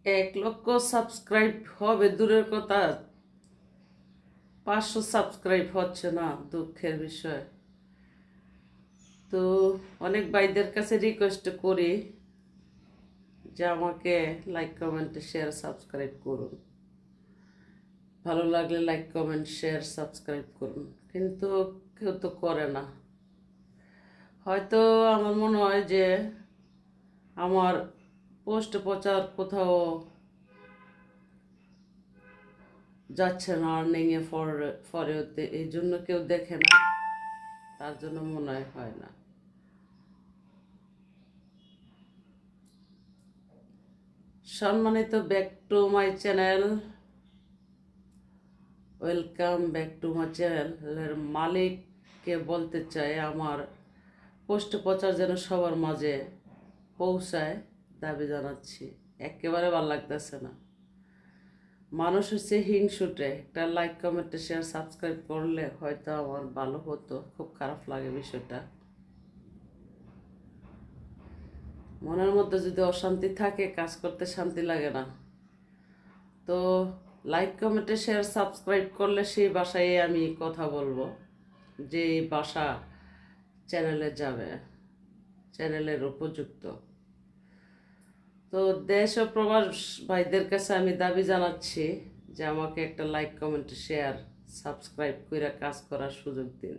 1 লক্ষ সাবস্ক্রাইব হবে দূরের কথা, 500 সাবস্ক্রাইব হচ্ছে না, দুঃখের বিষয়। তো অনেক ভাইদের কাছে রিকোয়েস্ট করি যে আমাকে লাইক কমেন্ট শেয়ার সাবস্ক্রাইব করুন, ভালো লাগলে লাইক কমেন্ট শেয়ার সাবস্ক্রাইব করুন, কিন্তু কেউ তো করে না। হয়তো আমার মনে হয় যে আমার পোস্ট প্রচার কোথাও যাচ্ছে না, আর্নিংয়ে ফরে হতে, এই জন্য কেউ দেখে না, তার জন্য মনে হয় না। সম্মানিত back to my channel, welcome back to my চ্যানেলের মালিককে বলতে চাই আমার পোস্ট প্রচার যেন সবার মাঝে পৌঁছায়, দাবি জানাচ্ছি। একেবারে ভালো লাগতেছে না, মানুষ হচ্ছে হিংসুটে। একটা লাইক কমেন্ট শেয়ার সাবস্ক্রাইব করলে হয়তো আমার ভালো হতো, খুব খারাপ লাগে বিষয়টা। মনের মধ্যে যদি অশান্তি থাকে, কাজ করতে শান্তি লাগে না। তো লাইক কমেন্টে শেয়ার সাবস্ক্রাইব করলে সেই ভাষায় আমি কথা বলবো, যে ভাষা চ্যানেলে যাবে, চ্যানেলের উপযুক্ত। তো দেশ ও প্রবাস ভাইদের কাছে আমি দাবি জানাচ্ছি যে আমাকে একটা লাইক কমেন্ট শেয়ার সাবস্ক্রাইব করে কাজ করার সুযোগ দিন।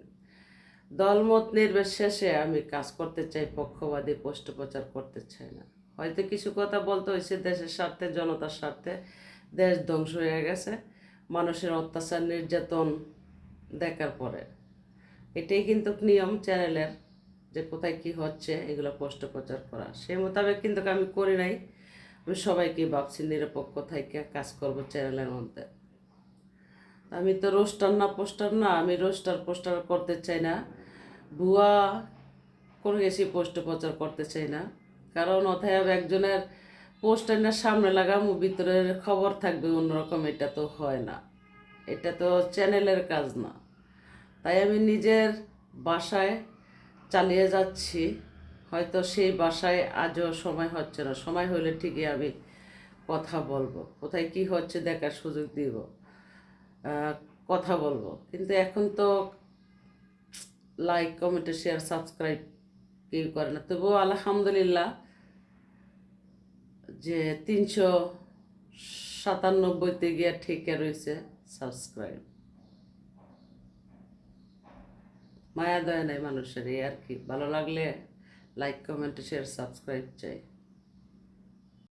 দলমত নির্বিশেষে আমি কাজ করতে চাই, পক্ষবাদী পোস্ট প্রচার করতে চাই না। হয়তো কিছু কথা বলতে হয়েছে দেশের স্বার্থে, জনতার স্বার্থে। দেশ ধ্বংস হয়ে গেছে মানুষের অত্যাচার নির্যাতন দেখার পরে। এটাই কিন্তু নিয়ম চ্যানেলের, যে কোথায় কি হচ্ছে এগুলো পোস্ট প্রচার করা। সেই মোতাবেক কিন্তু আমি করি নাই। আমি সবাইকে ভাবছি নিরপেক্ষ থেকে কাজ করব চ্যানেলের মধ্যে। আমি তো রোস্টার না পোস্টার না, আমি রোস্টার পোস্টার করতে চাই না, ভুয়া কোনো কিছু পোস্ট প্রচার করতে চাই না। কারণ অতএব একজনের পোস্টার না সামনে লাগাম, ভিতরের খবর থাকবে অন্যরকম, এটা তো হয় না, এটা তো চ্যানেলের কাজ না। তাই আমি নিজের বাসায় চালিয়ে যাচ্ছি। হয়তো সেই বাসায় আজও সময় হচ্ছে না, সময় হলে ঠিকই আমি কথা বলবো, কোথায় কি হচ্ছে দেখার সুযোগ দিব, কথা বলবো। কিন্তু এখন তো লাইক কমেন্ট শেয়ার সাবস্ক্রাইব কেউ করে না। তবুও আলহামদুলিল্লাহ যে 397তে গিয়ে ঠিকই রয়েছে সাবস্ক্রাইব। মায়া দয়া নাই মানুষের, এই আর কি। ভালো লাগলে লাইক কমেন্ট শেয়ার সাবস্ক্রাইব চাই।